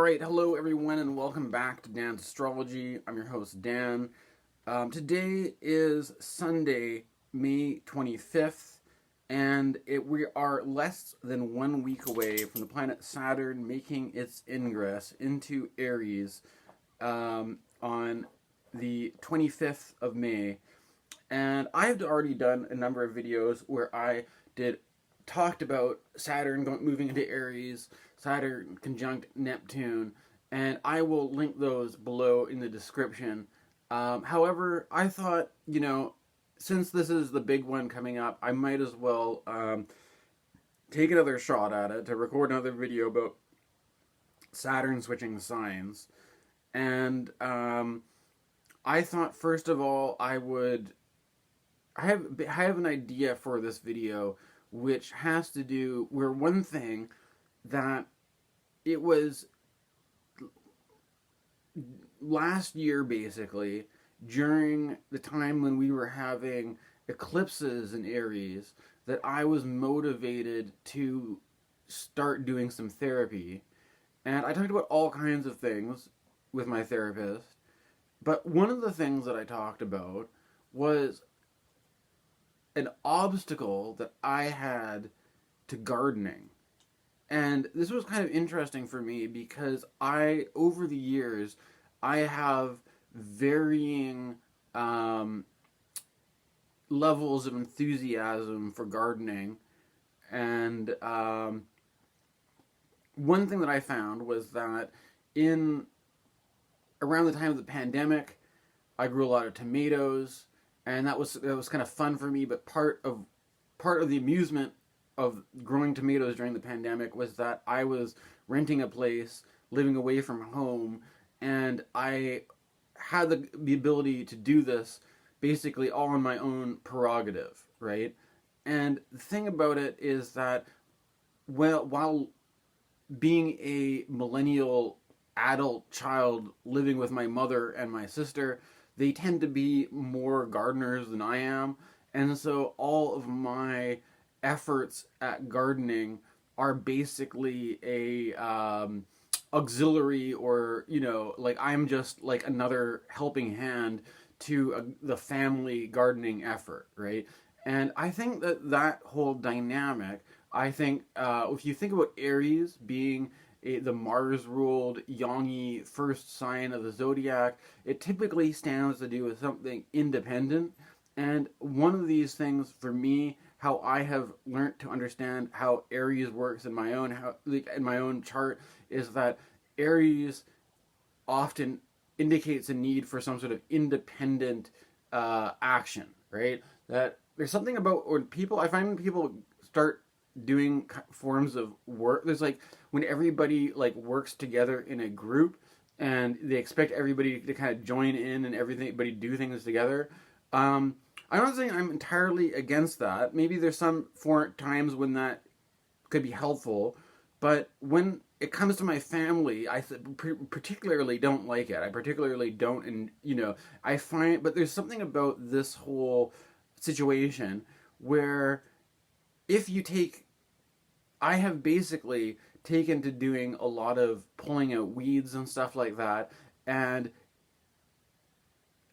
Alright, hello everyone and welcome back to Dan's Astrology. I'm your host Dan. Today is Sunday, May 25th, and we are less than 1 week away from the planet Saturn making its ingress into Aries on the 25th of May. And I have already done a number of videos where I talked about Saturn moving into Aries, Saturn conjunct Neptune, and I will link those below in the description. However, I thought, since this is the big one coming up, I might as well take another shot at it to record another video about Saturn switching signs. And I thought, first of all, I have an idea for this video, which has to do with one thing that it was last year, basically, during the time when we were having eclipses in Aries, that I was motivated to start doing some therapy. And I talked about all kinds of things with my therapist, but one of the things that I talked about was an obstacle that I had to gardening. And this was kind of interesting for me because over the years, I have varying levels of enthusiasm for gardening. And one thing that I found was that around the time of the pandemic, I grew a lot of tomatoes. And that was kind of fun for me, but part of the amusement of growing tomatoes during the pandemic was that I was renting a place, living away from home, and I had the ability to do this basically all on my own prerogative, right? And the thing about it is that while being a millennial adult child living with my mother and my sister, they tend to be more gardeners than I am, and so all of my efforts at gardening are basically a auxiliary, or like I'm just like another helping hand to the family gardening effort, right? And I think that whole dynamic, if you think about Aries being the Mars-ruled Yangi first sign of the zodiac, it typically stands to do with something independent. And one of these things, for me, how I have learned to understand how Aries works in my own chart, is that Aries often indicates a need for some sort of independent action, right? That there's something about I find when people start doing forms of work, there's like when everybody works together in a group and they expect everybody to kind of join in and everybody do things together. I'm not saying I'm entirely against that. Maybe there's some times when that could be helpful, but when it comes to my family, I particularly don't like it. I particularly don't, and I find, but there's something about this whole situation where I have basically taken to doing a lot of pulling out weeds and stuff like that, and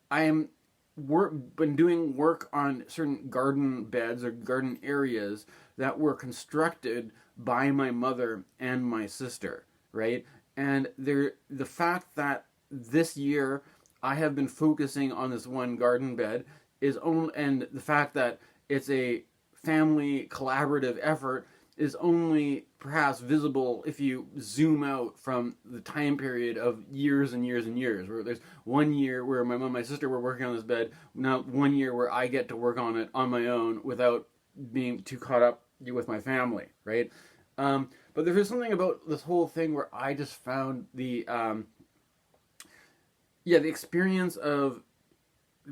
I am been doing work on certain garden beds or garden areas that were constructed by my mother and my sister, right? And the fact that this year I have been focusing on this one garden bed and the fact that it's a family collaborative effort is only perhaps visible if you zoom out from the time period of years and years and years, where there's 1 year where my mom and my sister were working on this bed, now 1 year where I get to work on it on my own without being too caught up with my family, right? But there's something about this whole thing where I just found the experience of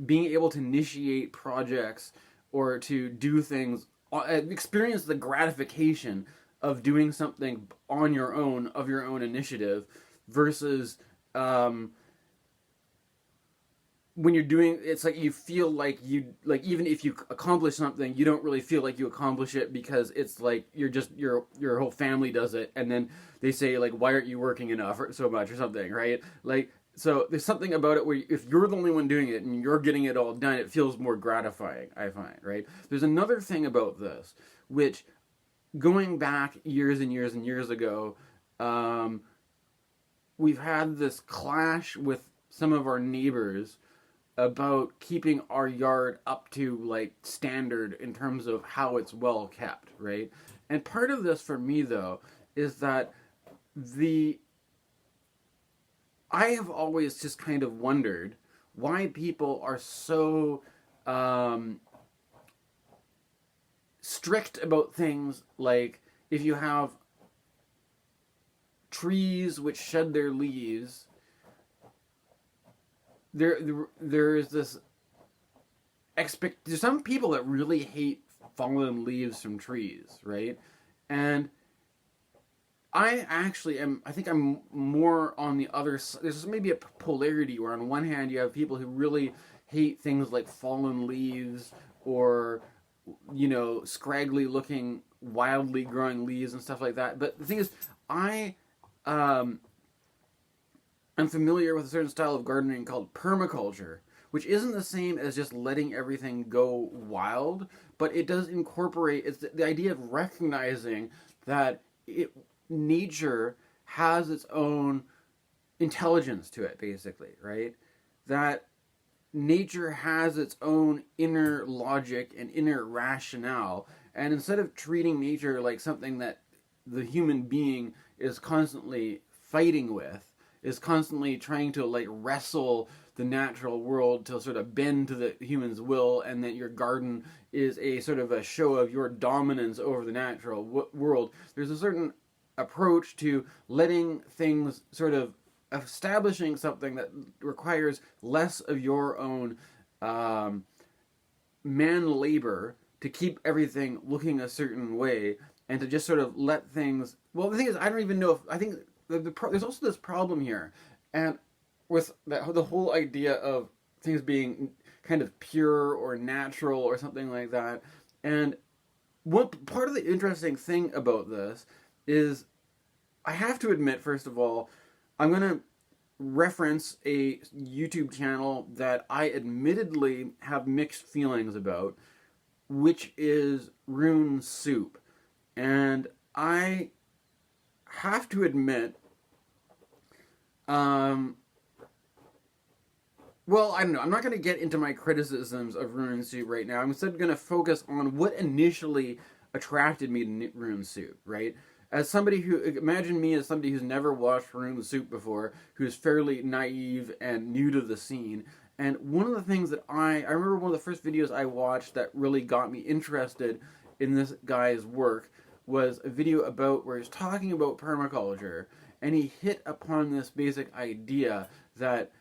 being able to initiate projects or to do things, experience the gratification of doing something on your own, of your own initiative, versus when you're doing, it's like you feel like you, like, even if you accomplish something, you don't really feel like you accomplish it, because it's like you're just, your whole family does it, and then they say, like, why aren't you working enough or so much or something, right? Like, so there's something about it where if you're the only one doing it and you're getting it all done, it feels more gratifying, I find, right? There's another thing about this, which, going back years and years and years ago, we've had this clash with some of our neighbors about keeping our yard up to, like, standard in terms of how it's well kept, right? And part of this for me, though, is that I have always just kind of wondered why people are so strict about things like, if you have trees which shed their leaves, there's this there's some people that really hate fallen leaves from trees, right? And I actually am, I think I'm more on the other side. There's maybe a polarity where on one hand you have people who really hate things like fallen leaves, or, you know, scraggly looking, wildly growing leaves and stuff like that. But the thing is, I'm familiar with a certain style of gardening called permaculture, which isn't the same as just letting everything go wild, but it does incorporate, it's the idea of recognizing that nature has its own intelligence to it, basically, right? That nature has its own inner logic and inner rationale, and instead of treating nature like something that the human being is constantly fighting with, is constantly trying to, like, wrestle the natural world to sort of bend to the human's will, and that your garden is a sort of a show of your dominance over the natural world. There's a certain approach to letting things, sort of establishing something that requires less of your own man labor to keep everything looking a certain way, and to just sort of let things, well, the thing is, I don't even know if, I think there's also this problem here, and with the whole idea of things being kind of pure or natural or something like that. And what part of the interesting thing about this is, I have to admit, first of all, I'm going to reference a YouTube channel that I admittedly have mixed feelings about, which is Rune Soup. And I have to admit, well, I don't know. I'm not going to get into my criticisms of Rune Soup right now. I'm instead going to focus on what initially attracted me to Rune Soup, right? As somebody who, imagine me as somebody who's never watched Rune Soup before, who's fairly naive and new to the scene. And one of the things that I remember one of the first videos I watched that really got me interested in this guy's work was a video about where he's talking about permaculture, and he hit upon this basic idea that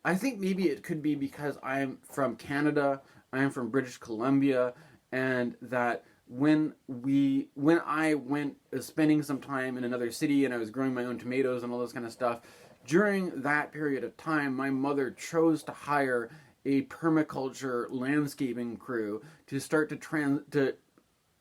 I think maybe it could be because I'm from Canada, I'm from British Columbia, and that when I went spending some time in another city and I was growing my own tomatoes and all this kind of stuff, during that period of time, my mother chose to hire a permaculture landscaping crew to start to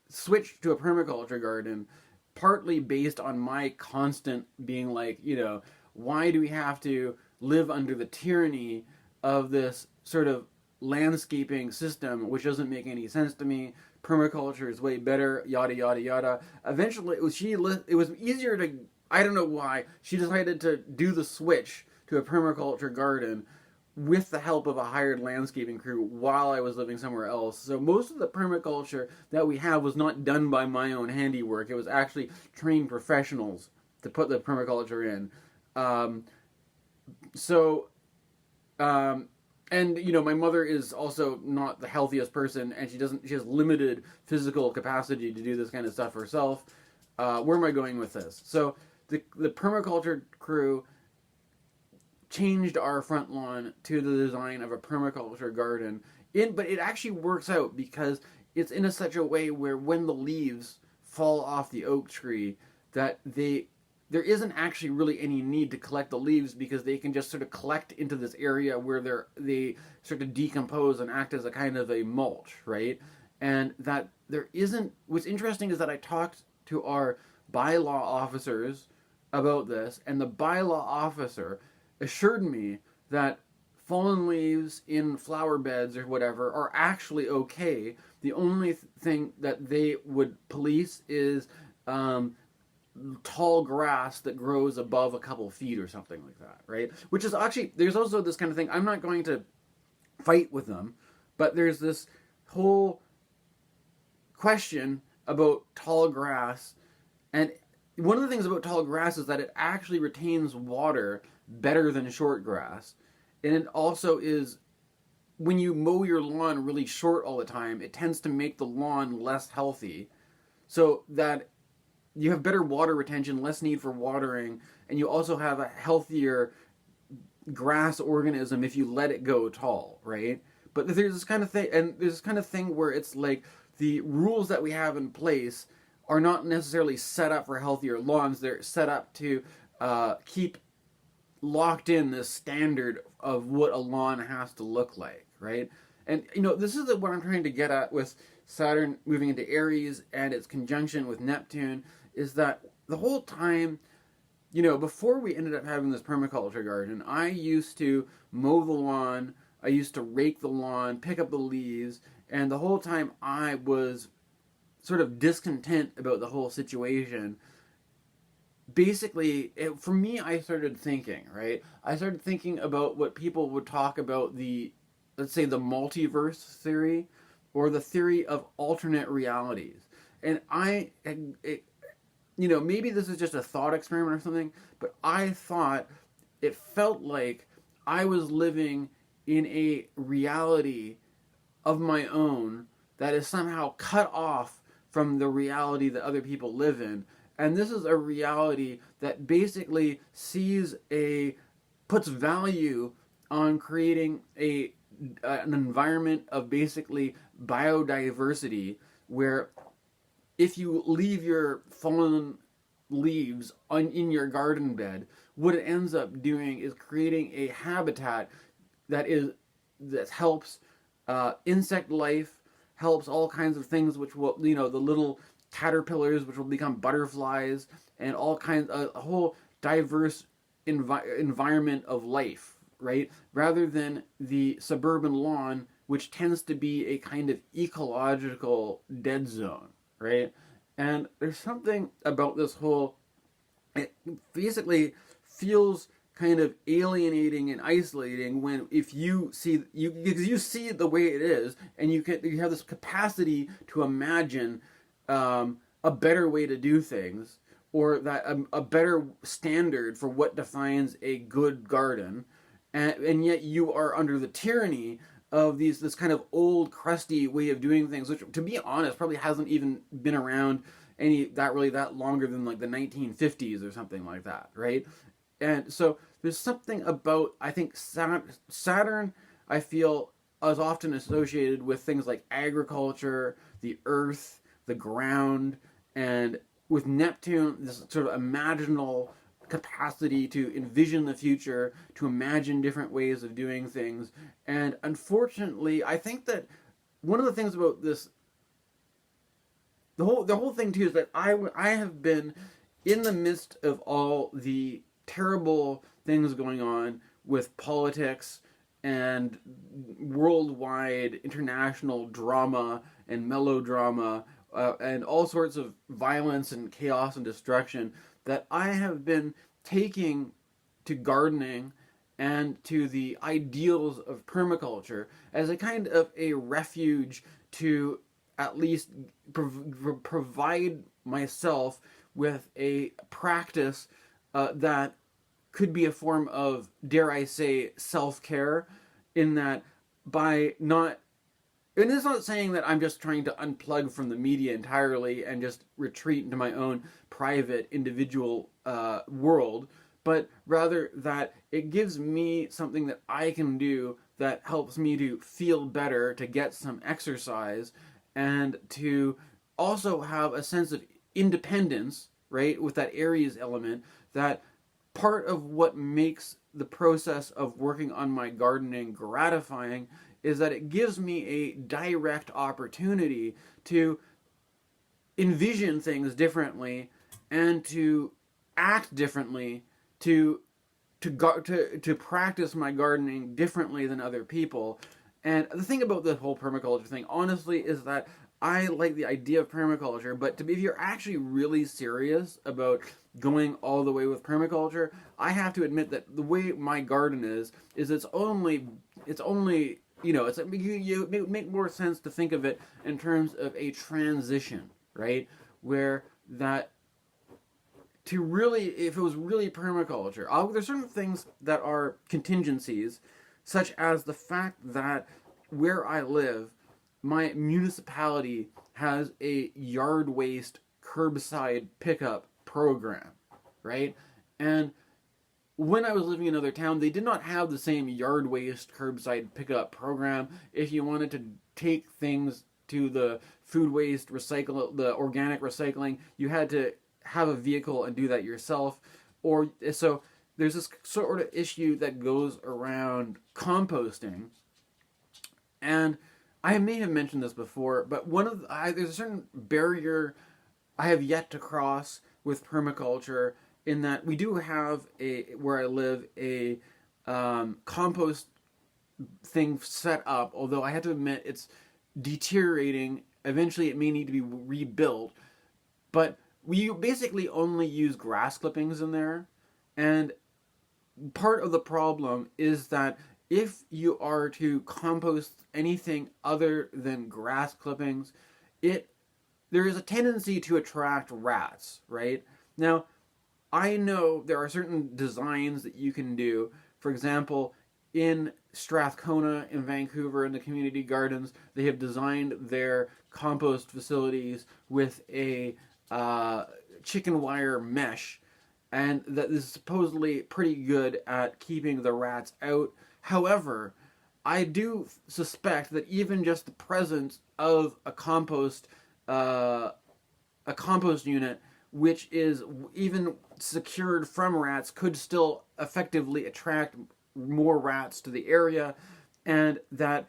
switch to a permaculture garden, partly based on my constant being like, you know, why do we have to live under the tyranny of this sort of landscaping system which doesn't make any sense to me? Permaculture is way better, yada yada yada. Eventually, it was easier to, I don't know why, she decided to do the switch to a permaculture garden with the help of a hired landscaping crew while I was living somewhere else. So most of the permaculture that we have was not done by my own handiwork. It was actually trained professionals to put the permaculture in. And, you know, my mother is also not the healthiest person, and she has limited physical capacity to do this kind of stuff herself. Where am I going with this? So the permaculture crew changed our front lawn to the design of a permaculture garden. But it actually works out because it's in such a way where when the leaves fall off the oak tree, that they there isn't actually really any need to collect the leaves because they can just sort of collect into this area where they sort of decompose and act as a kind of a mulch, right? And that there isn't. What's interesting is that I talked to our bylaw officers about this, and the bylaw officer assured me that fallen leaves in flower beds or whatever are actually okay. The only thing that they would police is tall grass that grows above a couple feet or something like that, right? Which is actually, there's also this kind of thing. I'm not going to fight with them, but there's this whole question about tall grass. And one of the things about tall grass is that it actually retains water better than short grass. And it also is, when you mow your lawn really short all the time, it tends to make the lawn less healthy. So that you have better water retention, less need for watering, and you also have a healthier grass organism if you let it go tall, right? But there's this kind of thing, and there's this kind of thing where it's like the rules that we have in place are not necessarily set up for healthier lawns. They're set up to keep locked in this standard of what a lawn has to look like, right? And, this is what I'm trying to get at with Saturn moving into Aries and its conjunction with Neptune, is that the whole time, before we ended up having this permaculture garden, I used to mow the lawn, I used to rake the lawn, pick up the leaves, and the whole time I was sort of discontent about the whole situation. Basically, for me, I started thinking, right? I started thinking about what people would talk about let's say the multiverse theory, or the theory of alternate realities. And maybe this is just a thought experiment or something, but I thought it felt like I was living in a reality of my own that is somehow cut off from the reality that other people live in. And this is a reality that basically puts value on creating an environment of basically biodiversity, where if you leave your fallen leaves in your garden bed, what it ends up doing is creating a habitat that helps insect life, helps all kinds of things, which will, the little caterpillars, which will become butterflies, and all kinds of a whole diverse environment of life, right? Rather than the suburban lawn, which tends to be a kind of ecological dead zone, right? And there's something about this it basically feels kind of alienating and isolating because you see it the way it is, and you have this capacity to imagine a better way to do things, or that a better standard for what defines a good garden, and yet you are under the tyranny of this kind of old crusty way of doing things, which, to be honest, probably hasn't even been around that longer than like the 1950s or something like that, right? And so there's something about, I think, Saturn, I feel, is often associated with things like agriculture, the earth, the ground, and with Neptune, this sort of imaginal capacity to envision the future, to imagine different ways of doing things. And unfortunately, I think that one of the things about this, the whole thing too, is that I have been in the midst of all the terrible things going on with politics and worldwide international drama and melodrama, and all sorts of violence and chaos and destruction, that I have been taking to gardening and to the ideals of permaculture as a kind of a refuge to at least provide myself with a practice that could be a form of, dare I say, self-care, in that by not... And it's not saying that I'm just trying to unplug from the media entirely and just retreat into my own private, individual world, but rather that it gives me something that I can do that helps me to feel better, to get some exercise, and to also have a sense of independence, right, with that Aries element, that part of what makes the process of working on my gardening gratifying is that it gives me a direct opportunity to envision things differently and to act differently, to to practice my gardening differently than other people. And the thing about the whole permaculture thing, honestly, is that I like the idea of permaculture, but if you're actually really serious about going all the way with permaculture, I have to admit that the way my garden is it's only it's you make more sense to think of it in terms of a transition, right? Where that to really, if it was really permaculture, there's certain things that are contingencies, such as the fact that where I live, my municipality has a yard waste curbside pickup program, right? And when I was living in another town, they did not have the same yard waste curbside pickup program. If you wanted to take things to the food waste recycle, the organic recycling, you had to have a vehicle and do that yourself. Or so there's this sort of issue that goes around composting. And I may have mentioned this before, but there's a certain barrier I have yet to cross with permaculture, in that we do have where I live, a compost thing set up, although I have to admit it's deteriorating. Eventually it may need to be rebuilt, but we basically only use grass clippings in there. And part of the problem is that if you are to compost anything other than grass clippings, there is a tendency to attract rats, right? Now, I know there are certain designs that you can do. For example, in Strathcona, in Vancouver, in the community gardens, they have designed their compost facilities with a chicken wire mesh, and that is supposedly pretty good at keeping the rats out. However, I do suspect that even just the presence of a compost unit, which is even secured from rats, could still effectively attract more rats to the area. And that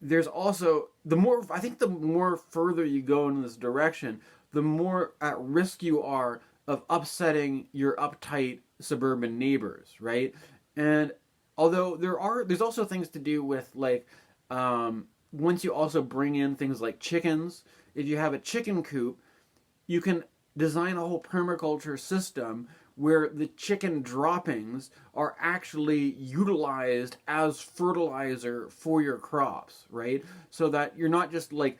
there's also, the more further you go in this direction, the more at risk you are of upsetting your uptight suburban neighbors, right? And although there's also things to do with, like, once you also bring in things like chickens, if you have a chicken coop, you can design a whole permaculture system where the chicken droppings are actually utilized as fertilizer for your crops, right? So that you're not just like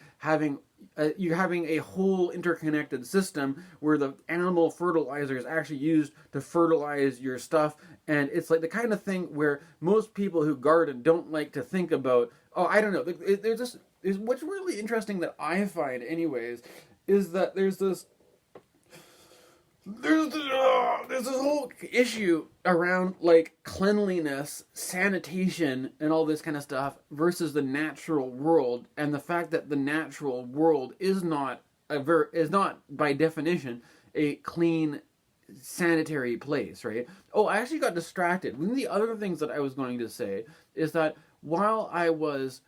you're having a whole interconnected system where the animal fertilizer is actually used to fertilize your stuff. And it's like the kind of thing where most people who garden don't like to think about. Oh, I don't know. What's really interesting that I find, anyways, is that there's this whole issue around, like, cleanliness, sanitation, and all this kind of stuff versus the natural world, and the fact that the natural world is not by definition a clean, sanitary place, right? Oh, I actually got distracted. One of the other things that I was going to say is that while I was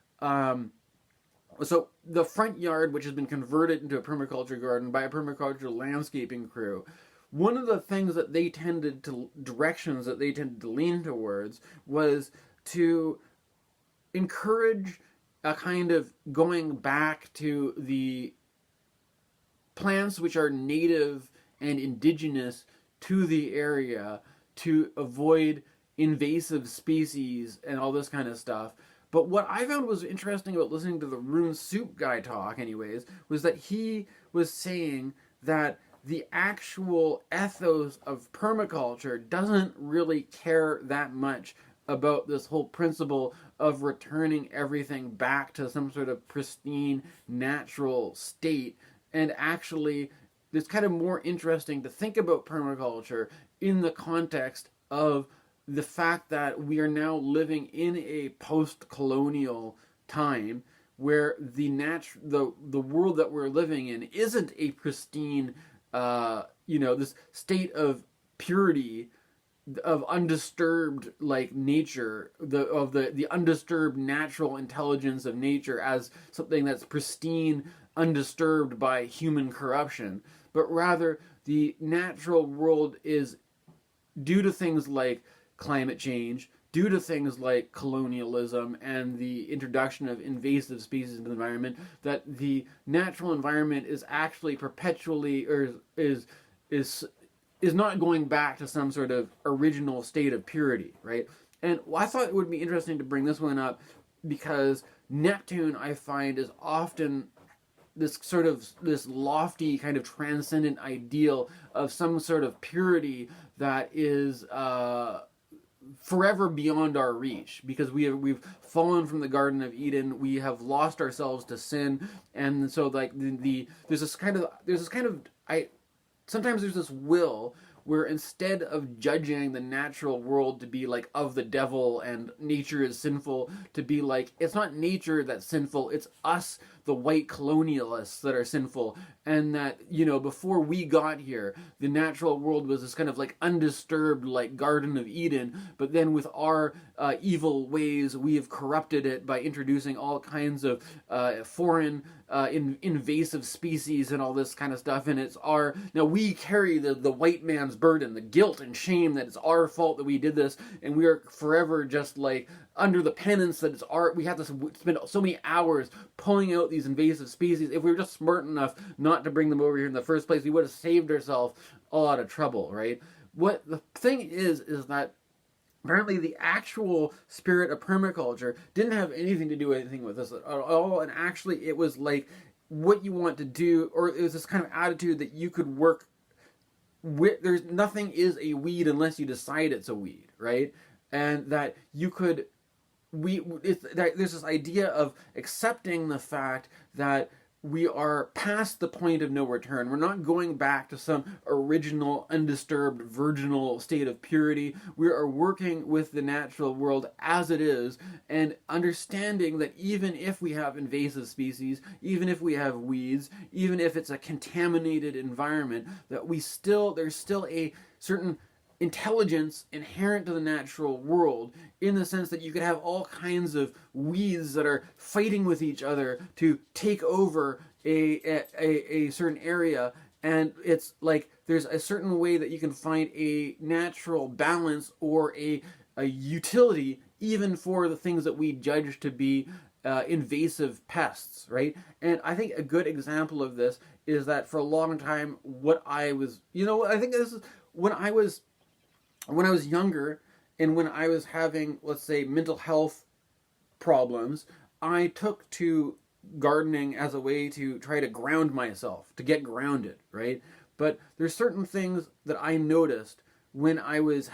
so the front yard, which has been converted into a permaculture garden by a permaculture landscaping crew, one of the things that directions that they tended to lean towards was to encourage a kind of going back to the plants which are native and indigenous to the area, to avoid invasive species and all this kind of stuff. But what I found was interesting about listening to the Rune Soup guy talk, anyways, was that he was saying that the actual ethos of permaculture doesn't really care that much about this whole principle of returning everything back to some sort of pristine, natural state. And actually, it's kind of more interesting to think about permaculture in the context of the fact that we are now living in a post-colonial time where the world that we're living in isn't a pristine this state of purity, of undisturbed like nature, the undisturbed natural intelligence of nature as something that's pristine, undisturbed by human corruption, but rather the natural world is, due to things like climate change, due to things like colonialism and the introduction of invasive species into the environment, that the natural environment is actually perpetually, or is not going back to some sort of original state of purity, right? And I thought it would be interesting to bring this one up because Neptune, I find, is often this lofty kind of transcendent ideal of some sort of purity that is forever beyond our reach, because we've fallen from the Garden of Eden, we have lost ourselves to sin, and so like there's this kind of sometimes there's this will where instead of judging the natural world to be like of the devil and nature is sinful, to be like, it's not nature that's sinful, it's us, the white colonialists, that are sinful, and that, before we got here, the natural world was this kind of like undisturbed like Garden of Eden, but then with our evil ways, we have corrupted it by introducing all kinds of foreign invasive species and all this kind of stuff, and now we carry the white man's burden, the guilt and shame that it's our fault that we did this, and we are forever just like under the penance that we have to spend so many hours pulling out these invasive species. If we were just smart enough not to bring them over here in the first place, we would have saved ourselves a lot of trouble, right? What the thing is that apparently the actual spirit of permaculture didn't have anything to do with anything with this at all, and actually it was like what you want to do, or it was this kind of attitude that you could work with. There's nothing is a weed unless you decide it's a weed, right? And that you could there's this idea of accepting the fact that we are past the point of no return. We're not going back to some original, undisturbed, virginal state of purity. We are working with the natural world as it is, and understanding that even if we have invasive species, even if we have weeds, even if it's a contaminated environment, that there's still a certain intelligence inherent to the natural world, in the sense that you could have all kinds of weeds that are fighting with each other to take over a certain area, and it's like there's a certain way that you can find a natural balance or a utility even for the things that we judge to be invasive pests, right? And I think a good example of this is that for a long time, I think this is when I was younger, and when I was having, let's say, mental health problems, I took to gardening as a way to try to ground myself, to get grounded, right? But there's certain things that I noticed when I was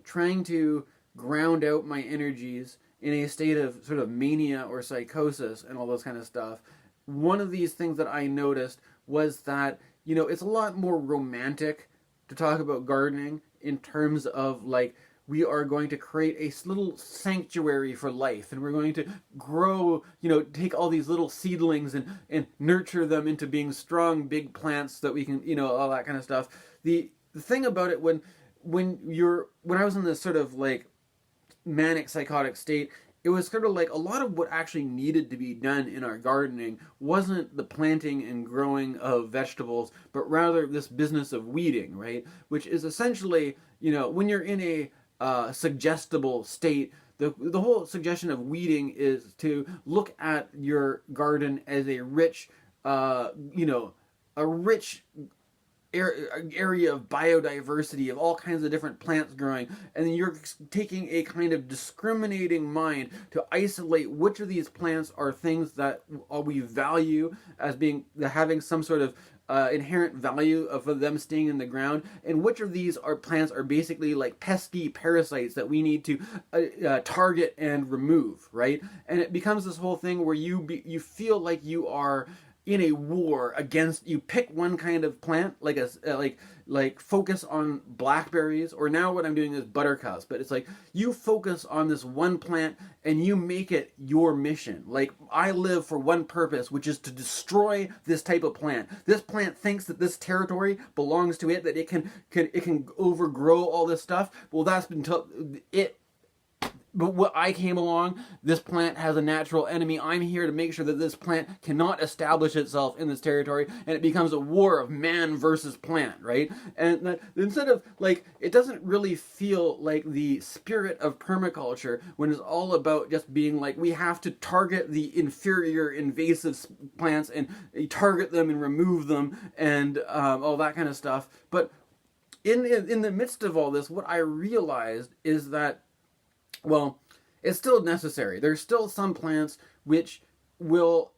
trying to ground out my energies in a state of sort of mania or psychosis and all those kind of stuff. One of these things that I noticed was that, it's a lot more romantic to talk about gardening in terms of like, we are going to create a little sanctuary for life, and we're going to grow, take all these little seedlings and nurture them into being strong, big plants that we can, all that kind of stuff. The thing about it, when I was in this sort of like manic psychotic state, it was sort of like a lot of what actually needed to be done in our gardening wasn't the planting and growing of vegetables, but rather this business of weeding, right? Which is essentially, when you're in a suggestible state, the whole suggestion of weeding is to look at your garden as a rich, area of biodiversity, of all kinds of different plants growing, and then you're taking a kind of discriminating mind to isolate which of these plants are things that we value as having some sort of inherent value of them staying in the ground, and which of these plants are basically like pesky parasites that we need to target and remove, right? And it becomes this whole thing where you feel like you are in a war against, you pick one kind of plant, like like focus on blackberries, or now what I'm doing is buttercups, but it's like you focus on this one plant and you make it your mission. Like, I live for one purpose, which is to destroy this type of plant. This plant thinks that this territory belongs to it, that it can overgrow all this stuff. Well, that's been but what I came along, this plant has a natural enemy. I'm here to make sure that this plant cannot establish itself in this territory, and it becomes a war of man versus plant, right? And that, instead of, like, it doesn't really feel like the spirit of permaculture when it's all about just being like, we have to target the inferior invasive plants and target them and remove them and all that kind of stuff. But in the midst of all this, what I realized is that, well, it's still necessary. There's still some plants which will,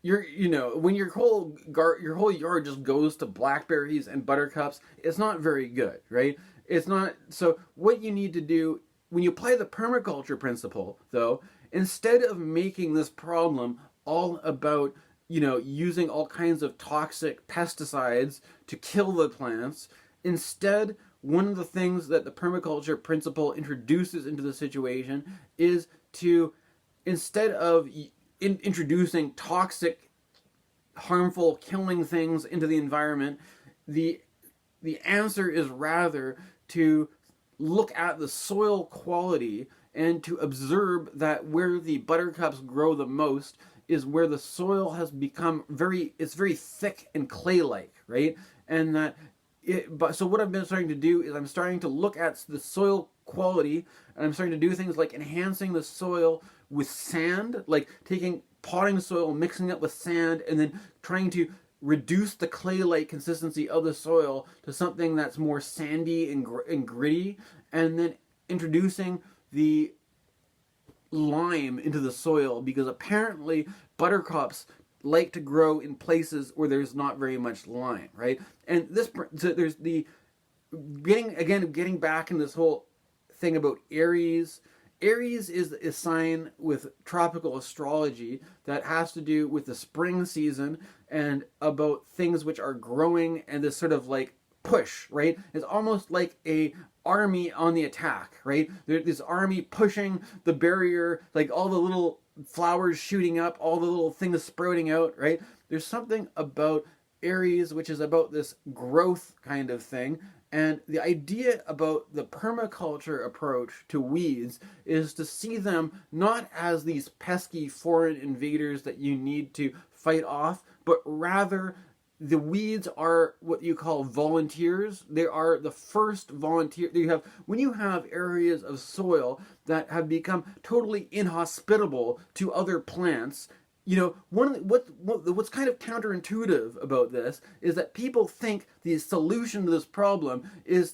when your whole yard just goes to blackberries and buttercups, it's not very good, right? It's not. So what you need to do when you apply the permaculture principle, though, instead of making this problem all about, using all kinds of toxic pesticides to kill the plants, instead, one of the things that the permaculture principle introduces into the situation is to, instead of introducing toxic, harmful, killing things into the environment, the answer is rather to look at the soil quality and to observe that where the buttercups grow the most is where the soil has become very thick and clay-like, right? And that so what I've been starting to do is I'm starting to look at the soil quality, and I'm starting to do things like enhancing the soil with sand, like taking potting soil, mixing it with sand, and then trying to reduce the clay-like consistency of the soil to something that's more sandy and gritty, and then introducing the lime into the soil, because apparently buttercups like to grow in places where there's not very much lime, right? And so there's the getting back in this whole thing about Aries. Aries is a sign with tropical astrology that has to do with the spring season and about things which are growing and this sort of like push, right? It's almost like a army on the attack, right? There's this army pushing the barrier, like all the little flowers shooting up, all the little things sprouting out, right? There's something about Aries which is about this growth kind of thing, and the idea about the permaculture approach to weeds is to see them not as these pesky foreign invaders that you need to fight off, but rather the weeds are what you call volunteers. They are the first volunteer. When you have areas of soil that have become totally inhospitable to other plants, what's kind of counterintuitive about this is that people think the solution to this problem is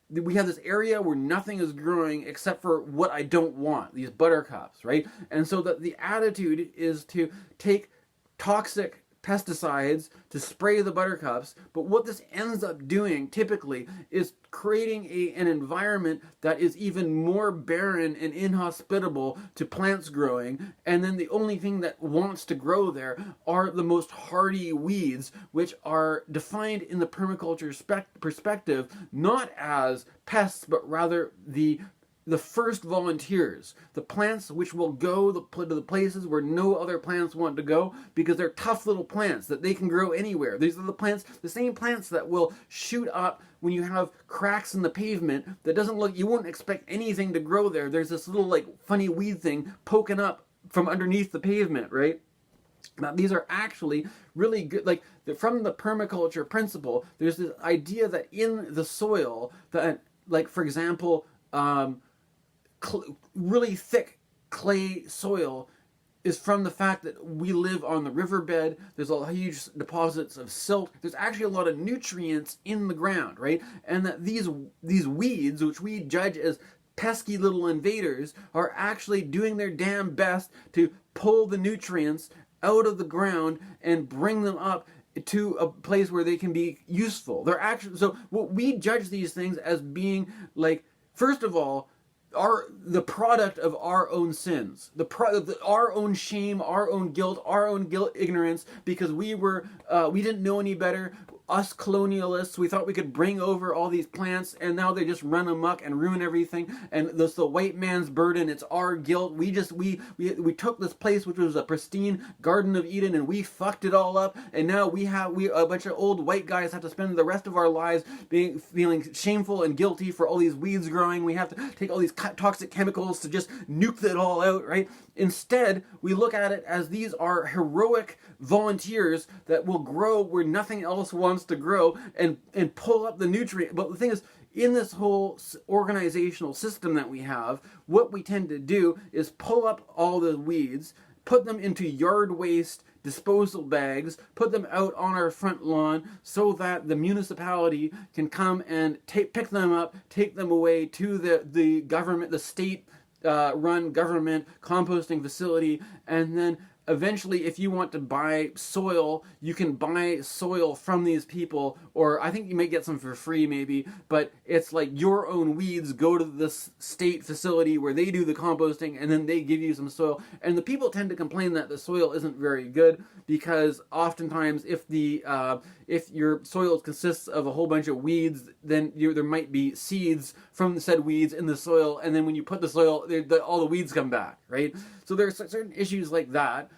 we have this area where nothing is growing except for what I don't want, these buttercups, right? And so that the attitude is to take toxic pesticides to spray the buttercups, but what this ends up doing typically is creating an environment that is even more barren and inhospitable to plants growing, and then the only thing that wants to grow there are the most hardy weeds, which are defined in the permaculture perspective not as pests, but rather the first volunteers, the plants which will go to the places where no other plants want to go because they're tough little plants that they can grow anywhere. These are the same plants that will shoot up when you have cracks in the pavement that you wouldn't expect anything to grow there. There's this little like funny weed thing poking up from underneath the pavement, right? Now, these are actually really good, like from the permaculture principle, there's this idea that in the soil that, like, for example, really thick clay soil is from the fact that we live on the riverbed. There's all huge deposits of silt. There's actually a lot of nutrients in the ground, right? And that these weeds, which we judge as pesky little invaders, are actually doing their damn best to pull the nutrients out of the ground and bring them up to a place where they can be useful. They're actually, so what we judge these things as being like, first of all, the product of our own sins, our own shame, our own guilt, ignorance, because we didn't know any better. Us colonialists, we thought we could bring over all these plants, and now they just run amok and ruin everything. And that's the white man's burden. It's our guilt. We took this place which was a pristine Garden of Eden, and we fucked it all up. And now we a bunch of old white guys have to spend the rest of our lives feeling shameful and guilty for all these weeds growing. We have to take all these toxic chemicals to just nuke it all out, right? Instead, we look at it as these are heroic volunteers that will grow where nothing else wants to grow and pull up the nutrient. But the thing is, in this whole organizational system that we have, what we tend to do is pull up all the weeds, put them into yard waste disposal bags, put them out on our front lawn so that the municipality can come and pick them up, take them away to the government, the state run government composting facility, and then eventually, if you want to buy soil, you can buy soil from these people, or I think you may get some for free maybe, but it's like your own weeds go to this state facility where they do the composting, and then they give you some soil. And the people tend to complain that the soil isn't very good, because oftentimes if your soil consists of a whole bunch of weeds, then there might be seeds from the said weeds in the soil, and then when you put the soil, all the weeds come back, right? So there's certain issues like that.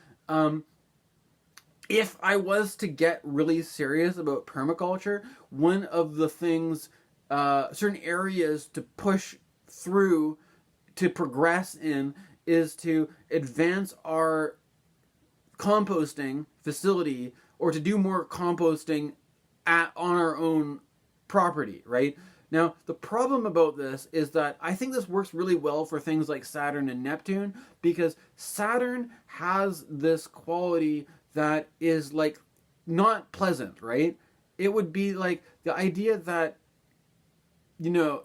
If I was to get really serious about permaculture, one of the things, certain areas to push through, to progress in, is to advance our composting facility, or to do more composting on our own property, right? Now, the problem about this is that I think this works really well for things like Saturn and Neptune, because Saturn has this quality that is like not pleasant, right? It would be like the idea that, you know,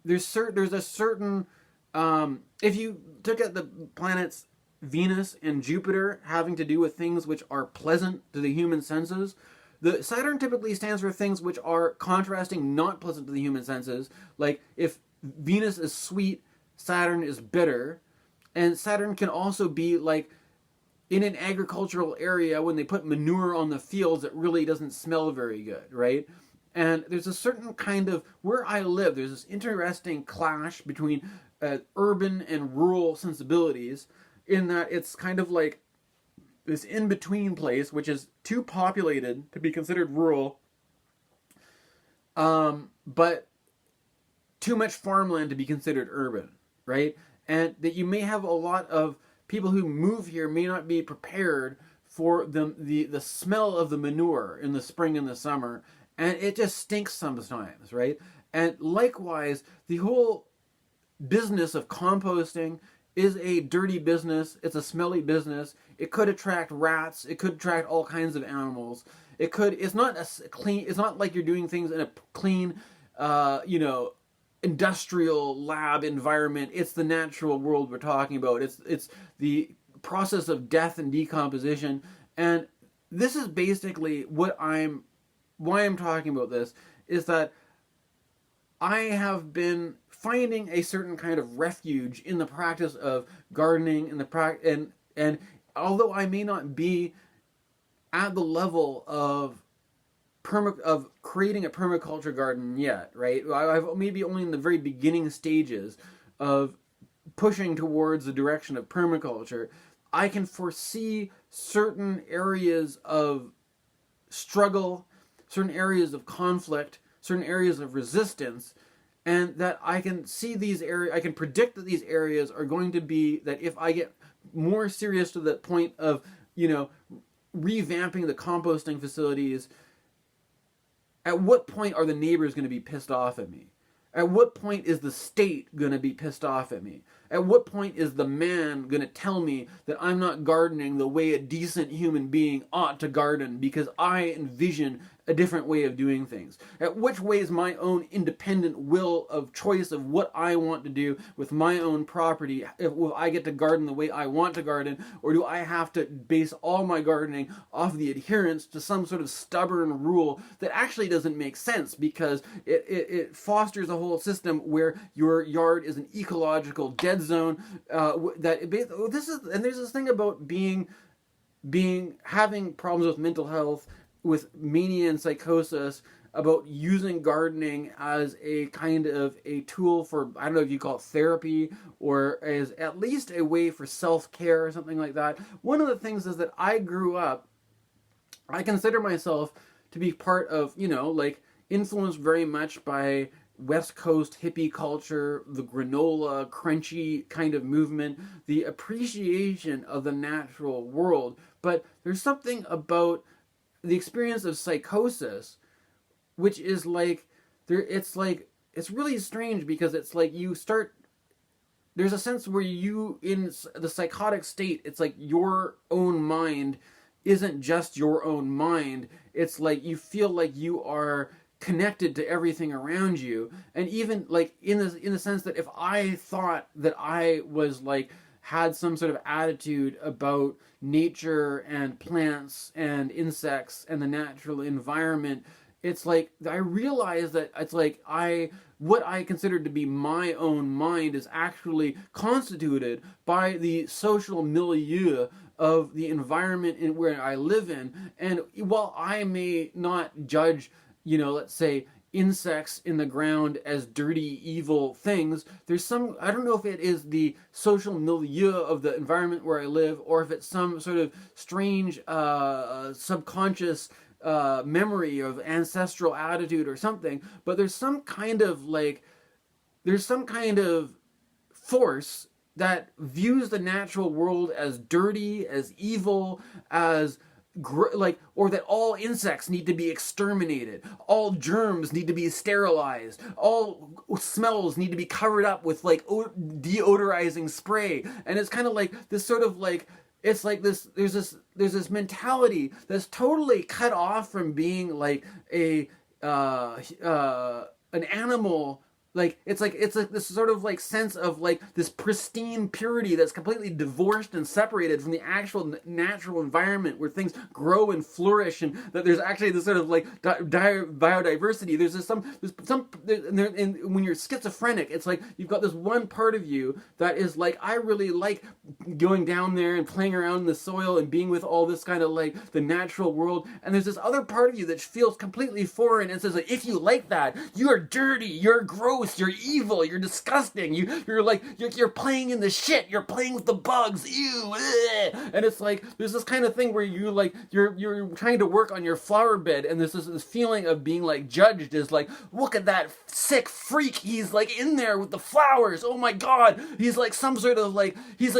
there's a certain if you look at the planets Venus and Jupiter having to do with things which are pleasant to the human senses, the Saturn typically stands for things which are contrasting, not pleasant to the human senses. Like if Venus is sweet, Saturn is bitter. And Saturn can also be like in an agricultural area when they put manure on the fields, it really doesn't smell very good, right? And there's a certain kind of, where I live, there's this interesting clash between urban and rural sensibilities, in that it's kind of like this in-between place, which is too populated to be considered rural, but too much farmland to be considered urban, right? And that you may have a lot of people who move here may not be prepared for the smell of the manure in the spring and the summer, and it just stinks sometimes, right? And likewise, the whole business of composting is a dirty business. It's a smelly business. It could attract rats. It could attract all kinds of animals. It's not clean. It's not like you're doing things in a clean, industrial lab environment. It's the natural world we're talking about. It's the process of death and decomposition. And this is basically why I'm talking about this, is that I have been finding a certain kind of refuge in the practice of gardening, and although I may not be at the level of creating a permaculture garden yet, right? I've maybe only in the very beginning stages of pushing towards the direction of permaculture. I can foresee certain areas of struggle, certain areas of conflict, certain areas of resistance, and that I can see these areas, I can predict that these areas are going to be, that if I get more serious to the point of, revamping the composting facilities, at what point are the neighbors going to be pissed off at me? At what point is the state going to be pissed off at me? At what point is the man going to tell me that I'm not gardening the way a decent human being ought to garden, because I envision a different way of doing things? At which way is my own independent will of choice of what I want to do with my own property? Will I get to garden the way I want to garden, or do I have to base all my gardening off the adherence to some sort of stubborn rule that actually doesn't make sense, because it fosters a whole system where your yard is an ecological dead zone. There's this thing about having problems with mental health, with mania and psychosis, about using gardening as a kind of a tool for, I don't know if you call it therapy, or as at least a way for self-care or something like that. One of the things is that I grew up, I consider myself to be part of, influenced very much by West Coast hippie culture, the granola, crunchy kind of movement, the appreciation of the natural world. But there's something about the experience of psychosis, which is it's really strange, because it's like there's a sense where you, in the psychotic state, it's like your own mind isn't just your own mind. It's like you feel like you are connected to everything around you, and even like in the sense that if I thought that I was had some sort of attitude about nature and plants and insects and the natural environment, it's like I realize that it's like what I considered to be my own mind is actually constituted by the social milieu of the environment in where I live in. And while I may not judge, let's say, insects in the ground as dirty, evil things, there's some, I don't know if it is the social milieu of the environment where I live, or if it's some sort of strange subconscious memory of ancestral attitude or something, but there's some kind of force that views the natural world as dirty, as evil, as or that all insects need to be exterminated, all germs need to be sterilized, all smells need to be covered up with deodorizing spray. And it's kind of like this sort of it's like this, there's this mentality that's totally cut off from being an animal. It's like this sort of sense of this pristine purity that's completely divorced and separated from the actual natural environment where things grow and flourish, and that there's actually this sort of biodiversity. And when you're schizophrenic, it's like you've got this one part of you that is I really like going down there and playing around in the soil and being with all this kind of the natural world, and there's this other part of you that feels completely foreign and says if you like that, you're dirty, you're gross, you're evil, you're disgusting, you're playing in the shit, you're playing with the bugs, ew, ugh. And it's there's this kind of thing where you're trying to work on your flower bed, and there's this feeling of being judged as look at that sick freak, he's in there with the flowers, oh my god, he's some sort of he's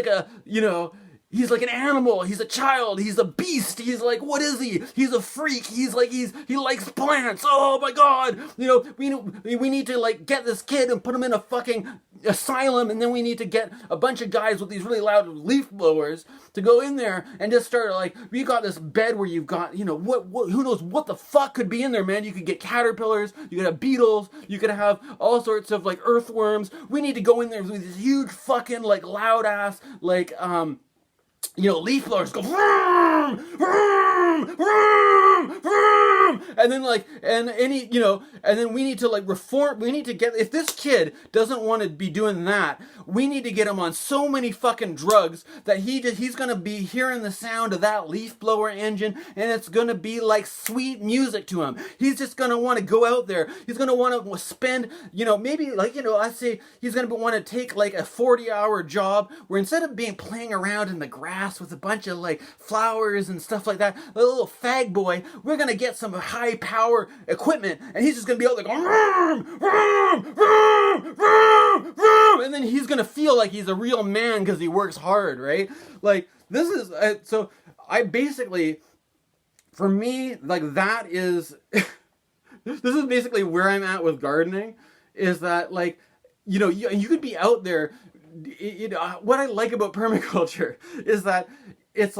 he's an animal, he's a child, he's a beast, he's what is he? He's a freak, he likes plants, oh my god, we need to get this kid and put him in a fucking asylum, and then we need to get a bunch of guys with these really loud leaf blowers to go in there and just start we got this bed where you've got, who knows what the fuck could be in there, man. You could get caterpillars, you could have beetles, you could have all sorts of earthworms. We need to go in there with this huge fucking loud ass leaf blowers go vroom, vroom, vroom, vroom, and then and then we need to reform. We need to get, if this kid doesn't want to be doing that, we need to get him on so many fucking drugs that he's gonna be hearing the sound of that leaf blower engine, and it's gonna be sweet music to him. He's just gonna want to go out there. He's gonna want to spend, maybe I say he's gonna want to take a 40-hour job where instead of playing around in the grass with a bunch of flowers and stuff like that, a little fag boy, we're gonna get some high power equipment, and he's just gonna be out there going vroom, vroom, vroom, vroom, vroom, and then he's gonna feel like he's a real man because he works hard, right? This is so I basically, for me, that is this is basically where I'm at with gardening, is that you could be out there. What I like about permaculture is that it's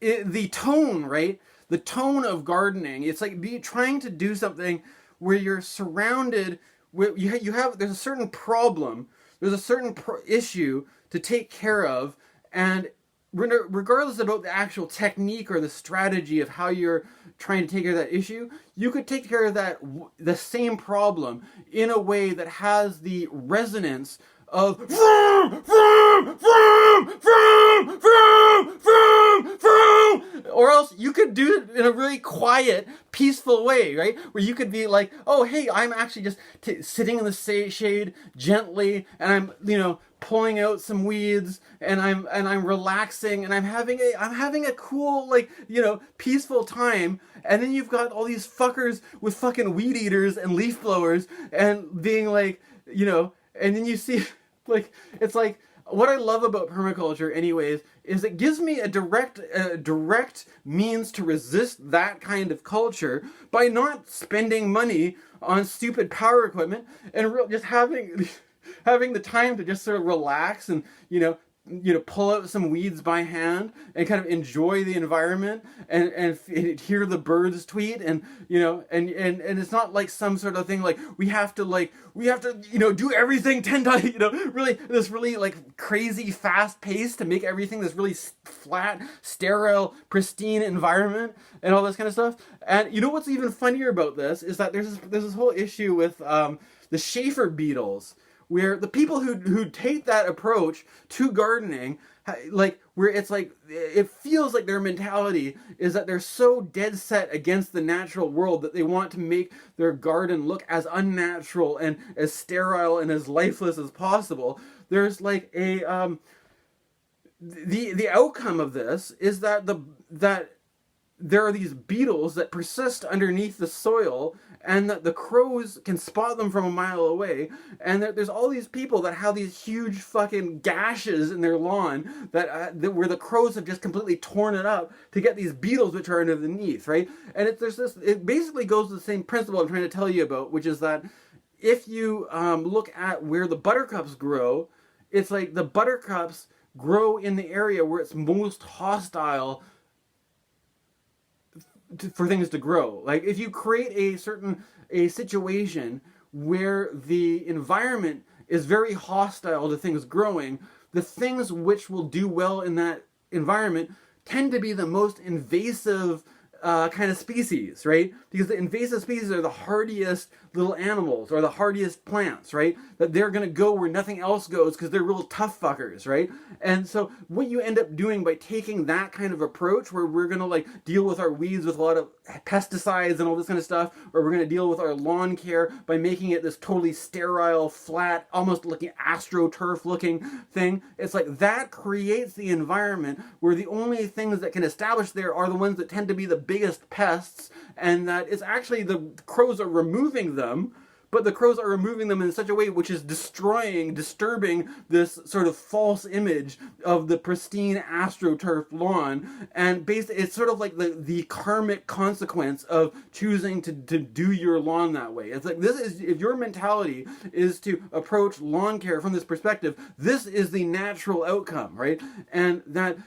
the tone, right? the tone of gardening. It's like trying to do something where you're surrounded with, there's a certain problem, there's a certain issue to take care of, and regardless about the actual technique or the strategy of how you're trying to take care of that issue, you could take care of the same problem in a way that has the resonance of vroom, vroom, vroom, vroom, vroom, vroom, vroom. Or else you could do it in a really quiet, peaceful way, right? Where you could be like, oh, hey, I'm actually just sitting in the shade gently, and I'm, pulling out some weeds, and I'm relaxing, and I'm having a cool, peaceful time. And then you've got all these fuckers with fucking weed eaters and leaf blowers and being like, and then you see, it's like, what I love about permaculture anyways is it gives me a direct means to resist that kind of culture by not spending money on stupid power equipment and just having the time to just sort of relax and, pull out some weeds by hand and kind of enjoy the environment and hear the birds tweet and it's not like some sort of thing like we have to do everything 10 times, really like crazy fast pace to make everything this really flat, sterile, pristine environment and all this kind of stuff. And what's even funnier about this is that there's this whole issue with the Schafer beetles, where the people who take that approach to gardening, where it's like, it feels like their mentality is that they're so dead set against the natural world that they want to make their garden look as unnatural and as sterile and as lifeless as possible. There's like the outcome of this is that that there are these beetles that persist underneath the soil, and that the crows can spot them from a mile away, and that there's all these people that have these huge fucking gashes in their lawn that where the crows have just completely torn it up to get these beetles which are underneath, right? And it basically goes to the same principle I'm trying to tell you about, which is that if you look at where the buttercups grow, it's like the buttercups grow in the area where it's most hostile for things to grow. Like if you create a situation where the environment is very hostile to things growing, the things which will do well in that environment tend to be the most invasive kind of species, right? Because the invasive species are the hardiest little animals or the hardiest plants, right? That they're going to go where nothing else goes because they're real tough fuckers, right? And so what you end up doing by taking that kind of approach where we're going to deal with our weeds with a lot of pesticides and all this kind of stuff, or we're going to deal with our lawn care by making it this totally sterile, flat, almost looking astroturf looking thing. It's like that creates the environment where the only things that can establish there are the ones that tend to be the biggest pests, and that it's actually the crows are removing them, but the crows are removing them in such a way which is disturbing this sort of false image of the pristine astroturf lawn. And basically, it's sort of like the karmic consequence of choosing to do your lawn that way. It's like, if your mentality is to approach lawn care from this perspective, this is the natural outcome, right? And that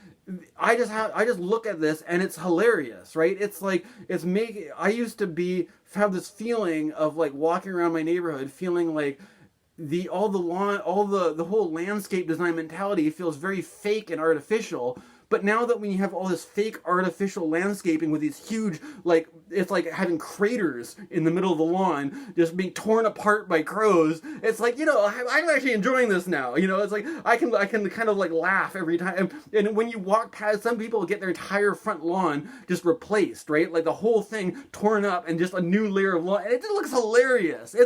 I just look at this and it's hilarious, right? It's like, I used to have this feeling of walking around my neighborhood feeling like the whole landscape design mentality feels very fake and artificial. But now that when you have all this fake artificial landscaping with these huge, it's like having craters in the middle of the lawn just being torn apart by crows, it's like, I'm actually enjoying this now. It's like I can kind of laugh every time. And when you walk past, some people get their entire front lawn just replaced, right? Like the whole thing torn up and just a new layer of lawn. And it just looks hilarious. I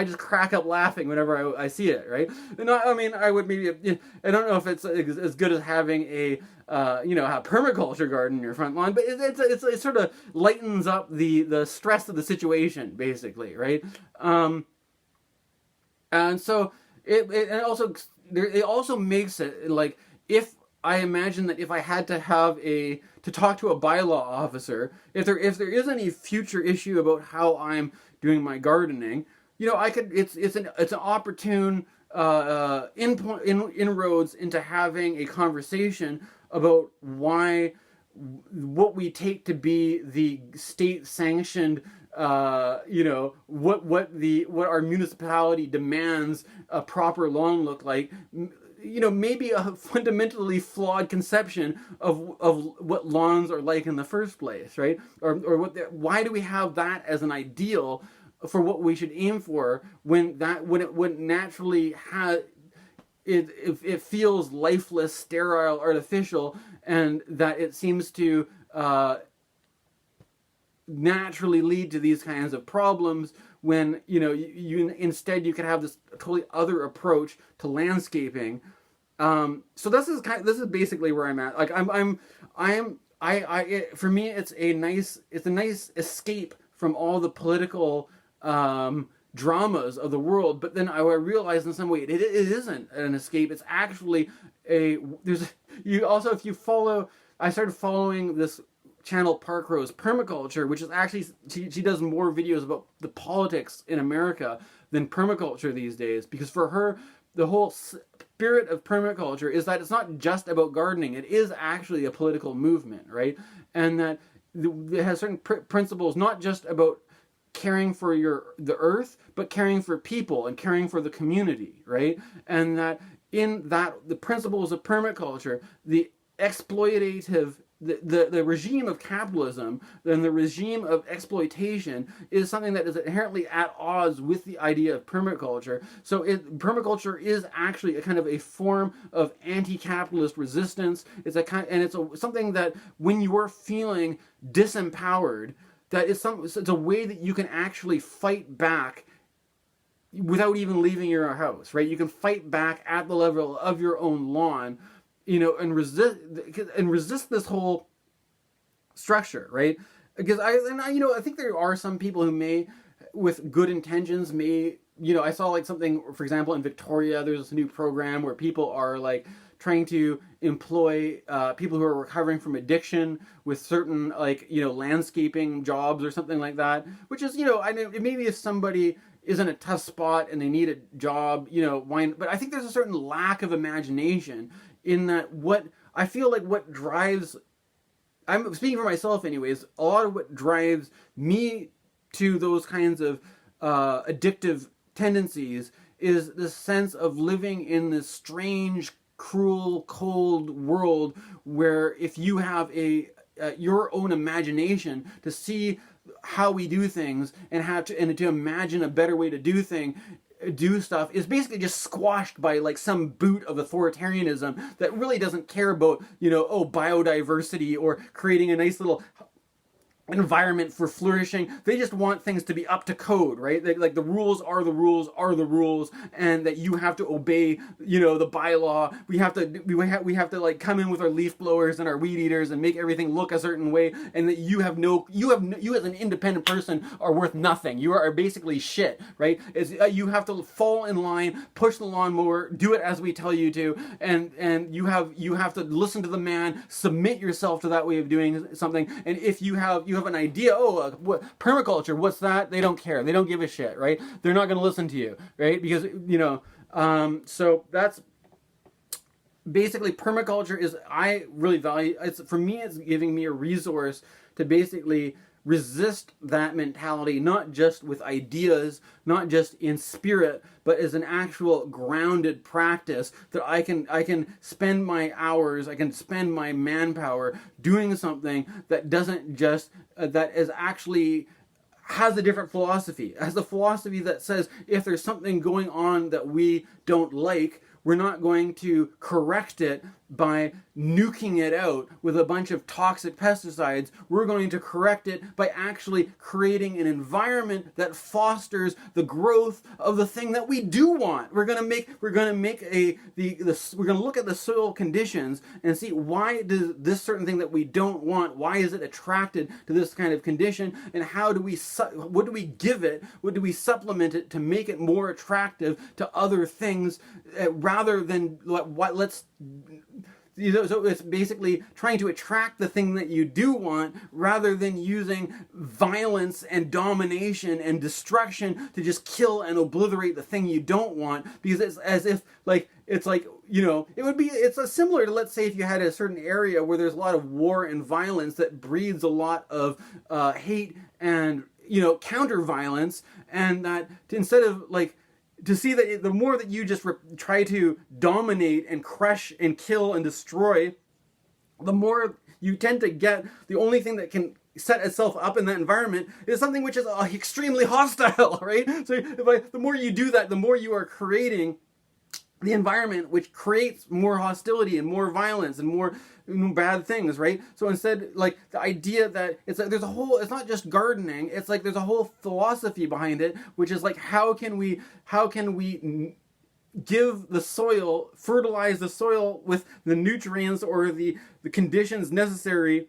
just crack up laughing whenever I see it, right? And I would maybe, I don't know if it's as good as having a permaculture garden in your front lawn, but it sort of lightens up the stress of the situation, basically, right? And so it also makes it like, if I imagine that if I had to talk to a bylaw officer, if there is any future issue about how I'm doing my gardening, it's an opportune inroads into having a conversation about why what we take to be the state sanctioned, what our municipality demands a proper lawn look like, maybe a fundamentally flawed conception of what lawns are like in the first place, right? Or why do we have that as an ideal for what we should aim for when it naturally has it feels lifeless, sterile, artificial, and that it seems to naturally lead to these kinds of problems when you instead you could have this totally other approach to landscaping. So this is basically where I'm at. Like for me it's a nice escape from all the political dramas of the world, but then I realized in some way it isn't an escape. It's actually I started following this channel, Park Rose Permaculture, which is actually, she does more videos about the politics in America than permaculture these days, because for her the whole spirit of permaculture is that it's not just about gardening, it is actually a political movement, right? And that it has certain principles, not just about caring for the earth, but caring for people and caring for the community, right? And that in that the principles of permaculture, the exploitative, the regime of capitalism and the regime of exploitation is something that is inherently at odds with the idea of permaculture. So permaculture is actually a kind of a form of anti-capitalist resistance. It's something that when you are feeling disempowered, it's a way that you can actually fight back without even leaving your house, right? You can fight back at the level of your own lawn, and resist this whole structure, right? Because I think there are some people who may, with good intentions, I saw like something, for example, in Victoria, there's this new program where people are like trying to employ people who are recovering from addiction with certain landscaping jobs or something like that, which is, maybe if somebody is in a tough spot and they need a job, but I think there's a certain lack of imagination in that what drives, I'm speaking for myself anyways, a lot of what drives me to those kinds of addictive tendencies is this sense of living in this strange, cruel, cold world where if you have your own imagination to see how we do things and to imagine a better way to do stuff is basically just squashed by like some boot of authoritarianism that really doesn't care about biodiversity or creating a nice little environment for flourishing. They just want things to be up to code, right? Like the rules are the rules, and that you have to obey, the bylaw. We have to like come in with our leaf blowers and our weed eaters and make everything look a certain way, and that you as an independent person are worth nothing. You are basically shit, right? You have to fall in line, push the lawnmower, do it as we tell you to, and you have to listen to the man, submit yourself to that way of doing something. And if you have an idea, permaculture, what's that? They don't care. They don't give a shit, right? They're not going to listen to you, right? Because, so that's basically permaculture is, I really value, for me, it's giving me a resource to basically resist that mentality, not just with ideas, not just in spirit, but as an actual grounded practice that I can spend my hours, I can spend my manpower doing something that doesn't just, that is actually has a different philosophy, has a philosophy that says if there's something going on that we don't like, we're not going to correct it by nuking it out with a bunch of toxic pesticides. We're going to correct it by actually creating an environment that fosters the growth of the thing that we do want. We're going to look at the soil conditions and see, why does this certain thing that we don't want, why is it attracted to this kind of condition, and what do we give it, what do we supplement it to make it more attractive to other things, rather than let's So it's basically trying to attract the thing that you do want rather than using violence and domination and destruction to just kill and obliterate the thing you don't want, because it's as if it's similar to, let's say, if you had a certain area where there's a lot of war and violence that breeds a lot of hate and counter violence, and that instead of to see that the more that you just try to dominate and crush and kill and destroy, the more you tend to get the only thing that can set itself up in that environment is something which is extremely hostile, right? So the more you do that, the more you are creating the environment which creates more hostility and more violence and more bad things, right? So instead, the idea that it's it's not just gardening, it's there's a whole philosophy behind it, which is how can we give the soil, fertilize the soil with the nutrients or the conditions necessary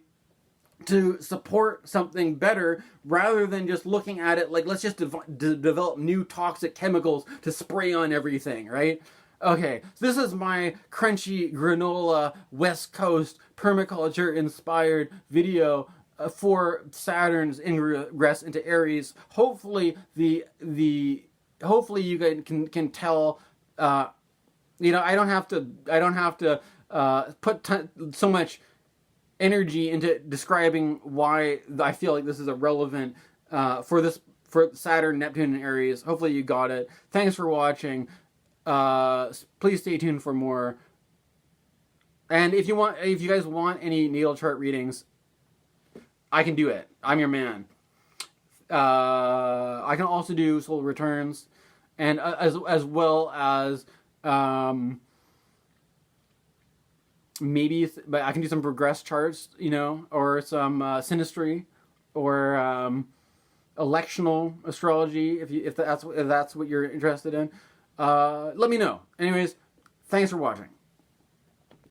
to support something better, rather than just looking at it let's just develop new toxic chemicals to spray on everything, right? Okay, so this is my crunchy granola West Coast permaculture inspired video for Saturn's ingress into Aries. Hopefully hopefully you guys can tell. I don't have to put so much energy into describing why I feel like this is irrelevant for Saturn, Neptune, and Aries. Hopefully you got it. Thanks for watching. Please stay tuned for more. And if you guys want any natal chart readings, I can do it. I'm your man. I can also do solar returns, and as well as but I can do some progress charts, or some synastry, or electional astrology if that's what you're interested in. Let me know. Anyways, thanks for watching.